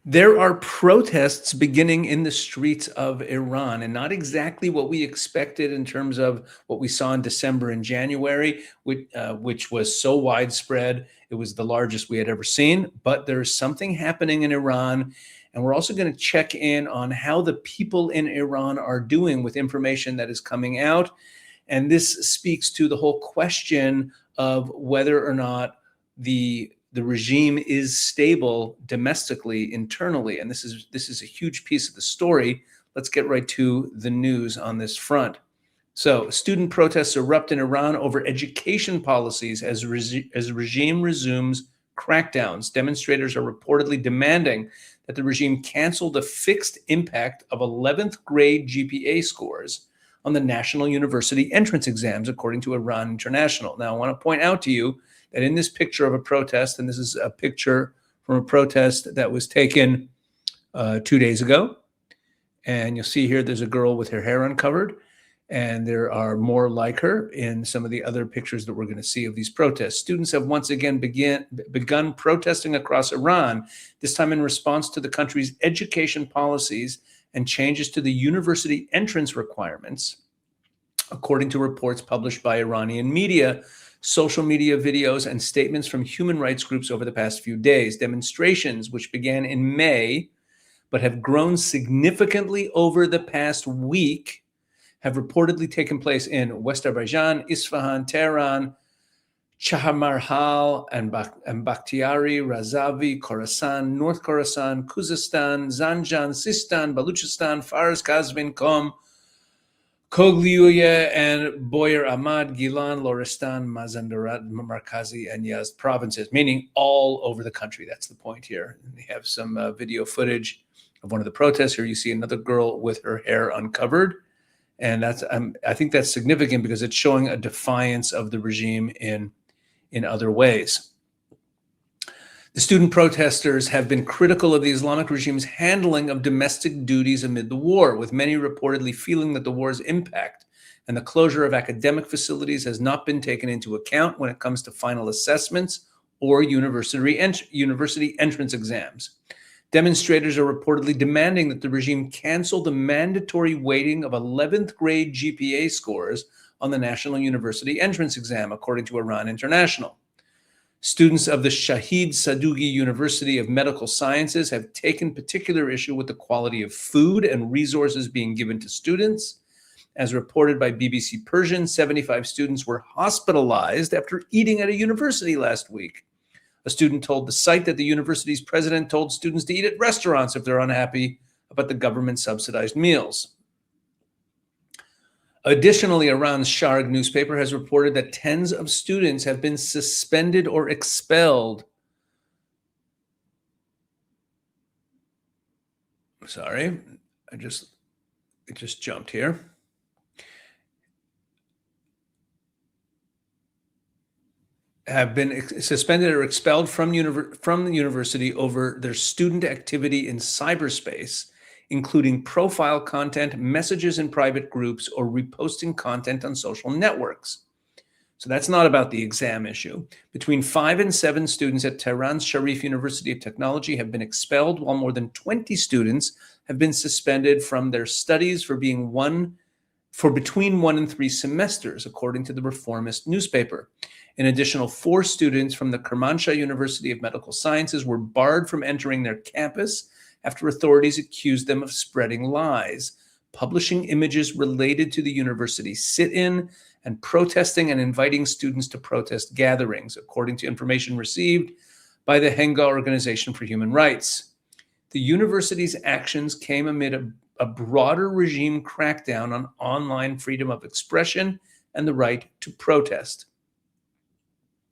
There are protests beginning in the streets of Iran, and not exactly what we expected in terms of what we saw in December and January, which was so widespread. It was the largest we had ever seen, but there's something happening in Iran. And we're also going to check in on how the people in Iran are doing with information that is coming out. And this speaks to the whole question of whether or not the regime is stable domestically, internally. And this is a huge piece of the story. Let's get right to the news on this front. So, student protests erupt in Iran over education policies as regime resumes crackdowns. Demonstrators are reportedly demanding that the regime cancel the fixed impact of 11th grade GPA scores on the national university entrance exams, according to Iran International. Now, I want to point out to you that in this picture of a protest, and this is a picture from a protest that was taken 2 days ago, and you'll see here there's a girl with her hair uncovered, and there are more like her in some of the other pictures that we're going to see of these protests. Students have once again begun protesting across Iran, this time in response to the country's education policies and changes to the university entrance requirements, according to reports published by Iranian media, social media videos, and statements from human rights groups over the past few days. Demonstrations, which began in May but have grown significantly over the past week, have reportedly taken place in West Azerbaijan, Isfahan, Tehran, Chahamarhal, and Bakhtiari, Razavi, Khorasan, North Khorasan, Khuzestan, Zanjan, Sistan, Baluchistan, Fars, Kazvin, Qom, Kogliuya, and Boyer Ahmad, Gilan, Lorestan, Mazandaran, Markazi, and Yazd provinces, meaning all over the country. That's the point here. And they have some video footage of one of the protests. Here you see another girl with her hair uncovered. And that's I think that's significant because it's showing a defiance of the regime in other ways. The student protesters have been critical of the Islamic regime's handling of domestic duties amid the war, with many reportedly feeling that the war's impact and the closure of academic facilities has not been taken into account when it comes to final assessments or university entrance exams. Demonstrators are reportedly demanding that the regime cancel the mandatory weighting of 11th grade GPA scores on the national university entrance exam, according to Iran International. Students of the Shahid Sadugi University of Medical Sciences have taken particular issue with the quality of food and resources being given to students. As reported by BBC Persian, 75 students were hospitalized after eating at a university last week. A student told the site that the university's president told students to eat at restaurants if they're unhappy about the government-subsidized meals. Additionally, Iran's Sharq newspaper has reported that tens of students have been suspended or expelled. Sorry, it just jumped here. Have been suspended or expelled from the university over their student activity in cyberspace, including profile content, messages in private groups, or reposting content on social networks. So that's not about the exam issue. Between 5 and 7 students at Tehran's Sharif University of Technology have been expelled, while more than 20 students have been suspended from their studies for between 1 and 3 semesters, according to the Reformist newspaper. An additional 4 students from the Kermanshah University of Medical Sciences were barred from entering their campus after authorities accused them of spreading lies, publishing images related to the university sit-in, and protesting and inviting students to protest gatherings, according to information received by the Henga Organization for Human Rights. The university's actions came amid a broader regime crackdown on online freedom of expression and the right to protest.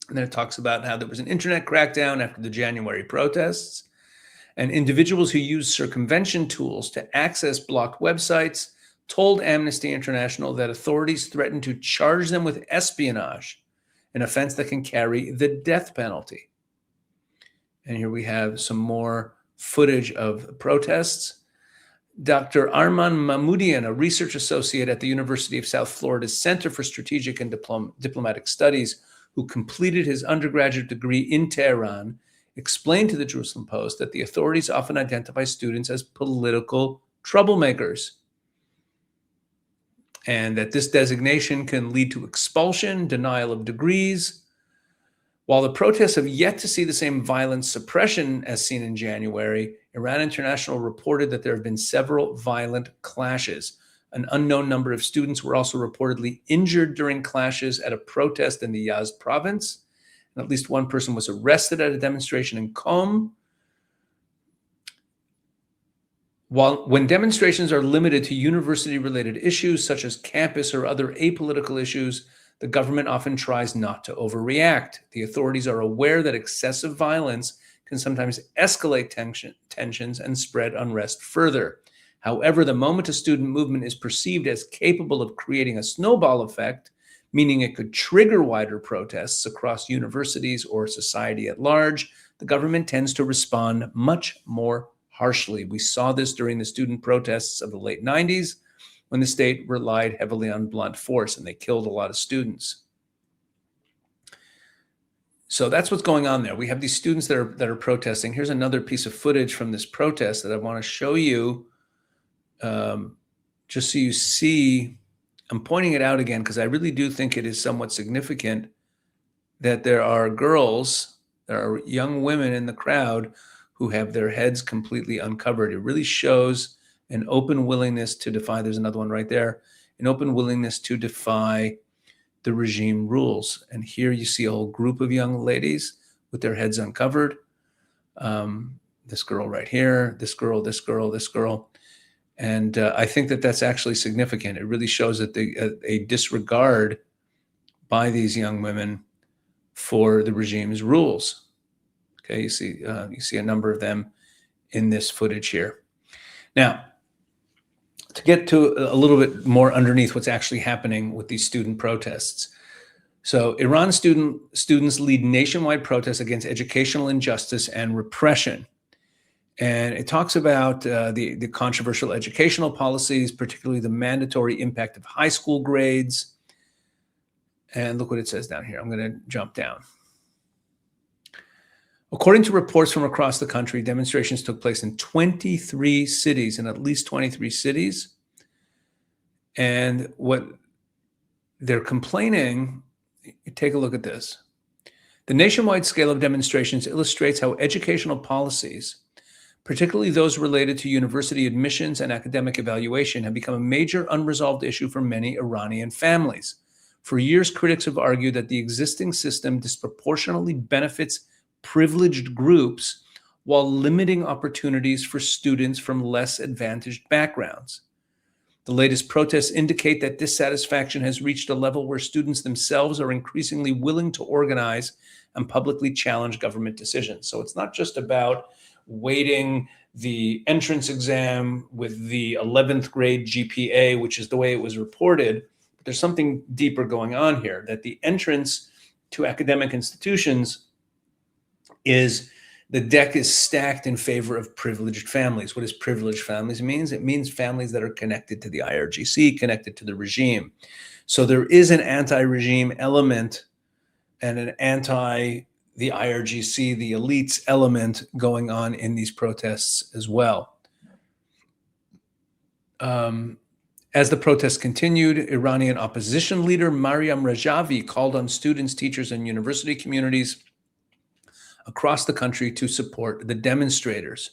And then it talks about how there was an internet crackdown after the January protests, and individuals who used circumvention tools to access blocked websites told Amnesty International that authorities threatened to charge them with espionage, an offense that can carry the death penalty. And here we have some more footage of protests. Dr. Arman Mahmoudian, a research associate at the University of South Florida's Center for Strategic and Diplomatic Studies, who completed his undergraduate degree in Tehran, explained to the Jerusalem Post that the authorities often identify students as political troublemakers, and that this designation can lead to expulsion, denial of degrees. While the protests have yet to see the same violent suppression as seen in January, Iran International reported that there have been several violent clashes. An unknown number of students were also reportedly injured during clashes at a protest in the Yazd province, and at least one person was arrested at a demonstration in Qom. When demonstrations are limited to university-related issues, such as campus or other apolitical issues, the government often tries not to overreact. The authorities are aware that excessive violence can sometimes escalate tensions and spread unrest further. However, the moment a student movement is perceived as capable of creating a snowball effect, meaning it could trigger wider protests across universities or society at large, the government tends to respond much more harshly. We saw this during the student protests of the late 90s, when the state relied heavily on blunt force and they killed a lot of students. So that's what's going on there. We have these students that are protesting. Here's another piece of footage from this protest that I want to show you, just so you see. I'm pointing it out again because I really do think it is somewhat significant that there are girls, there are young women in the crowd who have their heads completely uncovered. It really shows an open willingness to defy, there's another one right there, an open willingness to defy the regime rules. And here you see a whole group of young ladies with their heads uncovered. This girl right here, this girl, this girl, this girl. And I think that that's actually significant. It really shows that a disregard by these young women for the regime's rules. Okay, you see a number of them in this footage here. Now, to get to a little bit more underneath what's actually happening with these student protests. So Iran students lead nationwide protests against educational injustice and repression. And it talks about the controversial educational policies, particularly the mandatory impact of high school grades. And look what it says down here. I'm going to jump down. According to reports from across the country, demonstrations took place in 23 cities, in at least 23 cities. And what they're complaining, take a look at this. The nationwide scale of demonstrations illustrates how educational policies, particularly those related to university admissions and academic evaluation, have become a major unresolved issue for many Iranian families. For years, critics have argued that the existing system disproportionately benefits privileged groups while limiting opportunities for students from less advantaged backgrounds. The latest protests indicate that dissatisfaction has reached a level where students themselves are increasingly willing to organize and publicly challenge government decisions. So it's not just about weighting the entrance exam with the 11th grade GPA, which is the way it was reported. But there's something deeper going on here, that the entrance to academic institutions is the deck is stacked in favor of privileged families. What does privileged families mean? It means families that are connected to the IRGC, connected to the regime. So there is an anti-regime element and an the IRGC, the elites element going on in these protests as well. As the protests continued, Iranian opposition leader Maryam Rajavi called on students, teachers, and university communities across the country to support the demonstrators.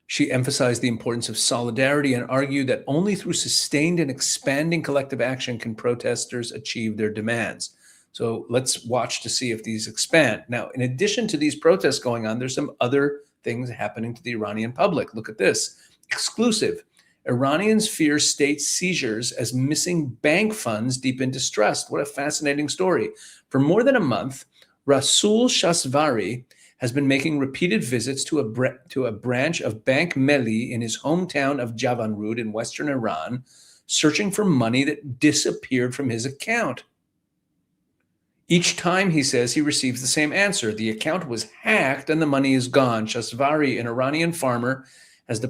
She emphasized the importance of solidarity and argued that only through sustained and expanding collective action can protesters achieve their demands. So let's watch to see if these expand. Now, in addition to these protests going on, there's some other things happening to the Iranian public. Look at this. Exclusive. Iranians fear state seizures as missing bank funds deep in distrust. What a fascinating story. For more than a month, Rasul Shasvari has been making repeated visits to a branch of Bank Melli in his hometown of Javanrud in western Iran, searching for money that disappeared from his account. Each time, he says, he receives the same answer. The account was hacked and the money is gone. Shasvari, an Iranian farmer, had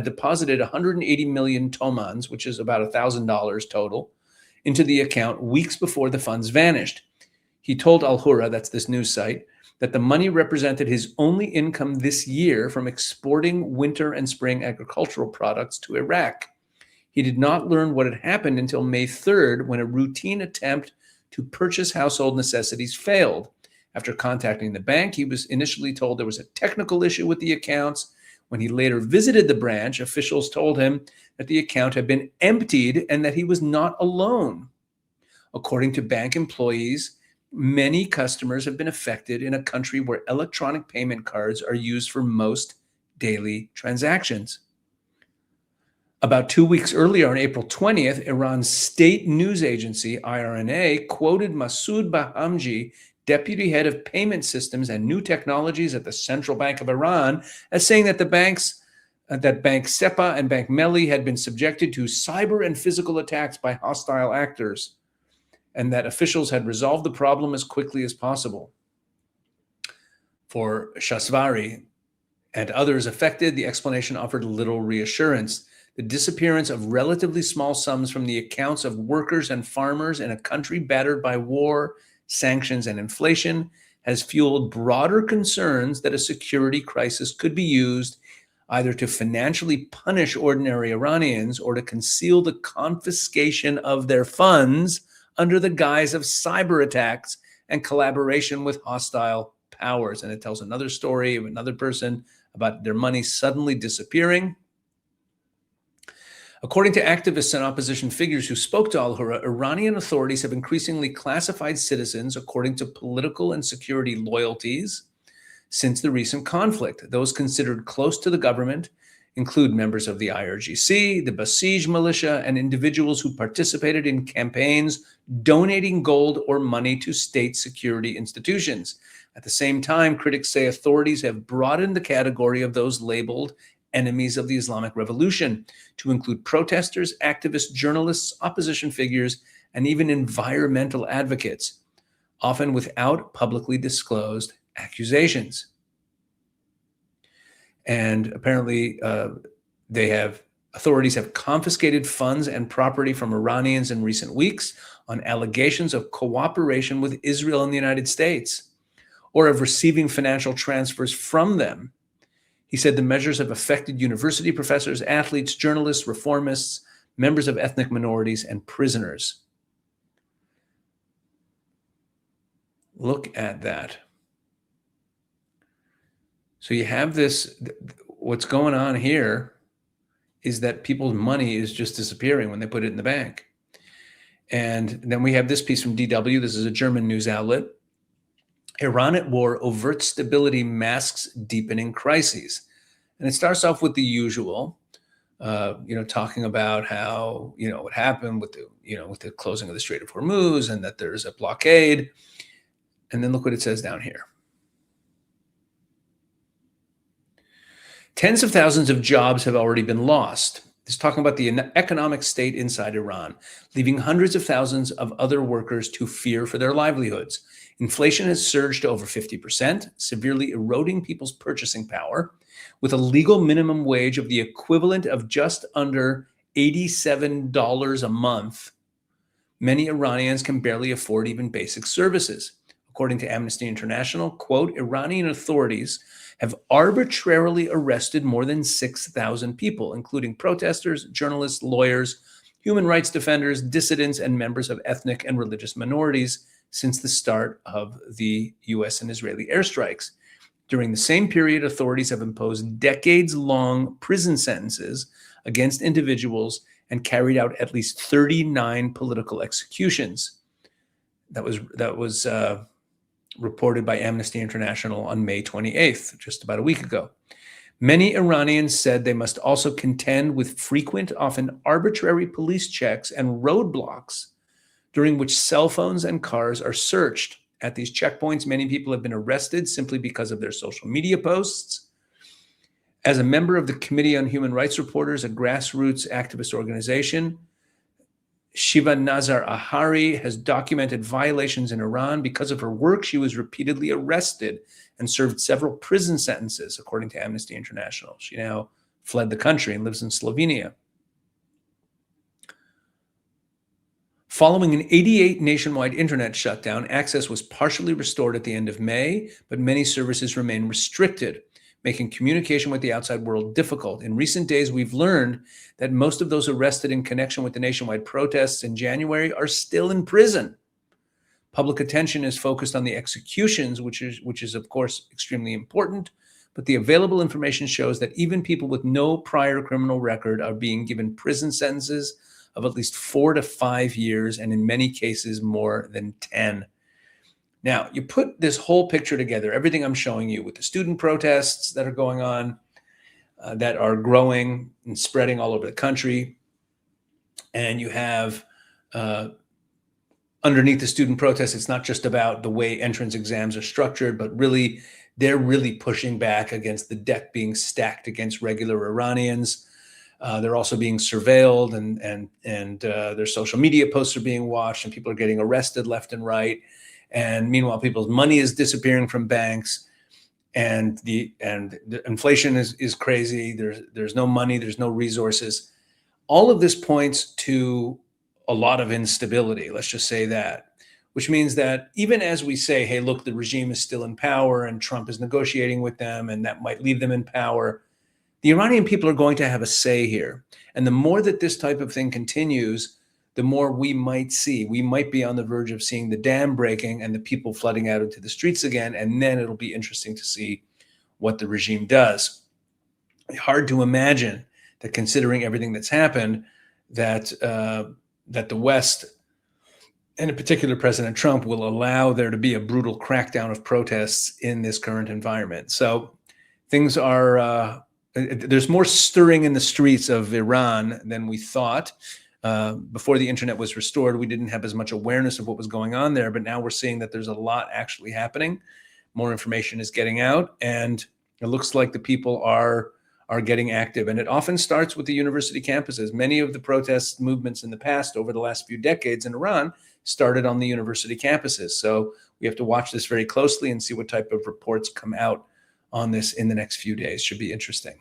deposited 180 million tomans, which is about $1,000 total, into the account weeks before the funds vanished. He told Al Hura, that's this news site, that the money represented his only income this year from exporting winter and spring agricultural products to Iraq. He did not learn what had happened until May 3rd, when a routine attempt to purchase household necessities failed. After contacting the bank, he was initially told there was a technical issue with the accounts. When he later visited the branch, officials told him that the account had been emptied and that he was not alone. According to bank employees, many customers have been affected in a country where electronic payment cards are used for most daily transactions. About 2 weeks earlier, on April 20th, Iran's state news agency, IRNA, quoted Masoud Bahamji, deputy head of payment systems and new technologies at the Central Bank of Iran, as saying that Bank SEPA and Bank Melli had been subjected to cyber and physical attacks by hostile actors, and that officials had resolved the problem as quickly as possible. For Shasvari and others affected, the explanation offered little reassurance. The disappearance of relatively small sums from the accounts of workers and farmers in a country battered by war, sanctions, and inflation has fueled broader concerns that a security crisis could be used either to financially punish ordinary Iranians or to conceal the confiscation of their funds under the guise of cyber attacks and collaboration with hostile powers. And it tells another story of another person about their money suddenly disappearing. According to activists and opposition figures who spoke to Al-Hura, Iranian authorities have increasingly classified citizens according to political and security loyalties since the recent conflict. Those considered close to the government include members of the IRGC, the Basij militia, and individuals who participated in campaigns donating gold or money to state security institutions. At the same time, critics say authorities have broadened the category of those labeled enemies of the Islamic Revolution to include protesters, activists, journalists, opposition figures, and even environmental advocates, often without publicly disclosed accusations. And apparently authorities have confiscated funds and property from Iranians in recent weeks on allegations of cooperation with Israel and the United States, or of receiving financial transfers from them. He said the measures have affected university professors, athletes, journalists, reformists, members of ethnic minorities, and prisoners. Look at that. So you have this, what's going on here is that people's money is just disappearing when they put it in the bank. And then we have this piece from DW. This is a German news outlet. Iran at war, overt stability masks deepening crises. And it starts off with the usual, talking about how, what happened with the closing of the Strait of Hormuz and that there's a blockade. And then look what it says down here. Tens of thousands of jobs have already been lost. It's talking about the economic state inside Iran, leaving hundreds of thousands of other workers to fear for their livelihoods. Inflation has surged to over 50%, severely eroding people's purchasing power, with a legal minimum wage of the equivalent of just under $87 a month. Many Iranians can barely afford even basic services. According to Amnesty International, quote, Iranian authorities have arbitrarily arrested more than 6,000 people, including protesters, journalists, lawyers, human rights defenders, dissidents, and members of ethnic and religious minorities since the start of the US and Israeli airstrikes. During the same period, authorities have imposed decades-long prison sentences against individuals and carried out at least 39 political executions. That was reported by Amnesty International on May 28th, just about a week ago. Many Iranians said they must also contend with frequent, often arbitrary police checks and roadblocks during which cell phones and cars are searched. At these checkpoints, many people have been arrested simply because of their social media posts. As a member of the Committee on Human Rights Reporters, a grassroots activist organization, Shiva Nazar Ahari has documented violations in Iran. Because of her work, she was repeatedly arrested and served several prison sentences, according to Amnesty International. She now fled the country and lives in Slovenia. Following an 88 nationwide internet shutdown, access was partially restored at the end of May, but many services remain restricted, making communication with the outside world difficult. In recent days, we've learned that most of those arrested in connection with the nationwide protests in January are still in prison. Public attention is focused on the executions, which is of course extremely important, but the available information shows that even people with no prior criminal record are being given prison sentences of at least 4 to 5 years, and in many cases more than 10. Now, you put this whole picture together, everything I'm showing you with the student protests that are going on, that are growing and spreading all over the country, and you have underneath the student protests, it's not just about the way entrance exams are structured, but really, they're really pushing back against the deck being stacked against regular Iranians. They're also being surveilled, and their social media posts are being watched, and people are getting arrested left and right. And meanwhile, people's money is disappearing from banks, and the inflation is crazy. There's no money, there's no resources. All of this points to a lot of instability. Let's just say that, which means that even as we say, hey, look, the regime is still in power, and Trump is negotiating with them, and that might leave them in power, the Iranian people are going to have a say here. And the more that this type of thing continues, the more we might be on the verge of seeing the dam breaking and the people flooding out into the streets again. And then it'll be interesting to see what the regime does. Hard to imagine that, considering everything that's happened, that the West, and in particular President Trump, will allow there to be a brutal crackdown of protests in this current environment. So things are... there's more stirring in the streets of Iran than we thought. Before the internet was restored, we didn't have as much awareness of what was going on there, but now we're seeing that there's a lot actually happening. More information is getting out, and it looks like the people are getting active. And it often starts with the university campuses. Many of the protest movements in the past, over the last few decades in Iran, started on the university campuses. So we have to watch this very closely and see what type of reports come out on this in the next few days. Should be interesting.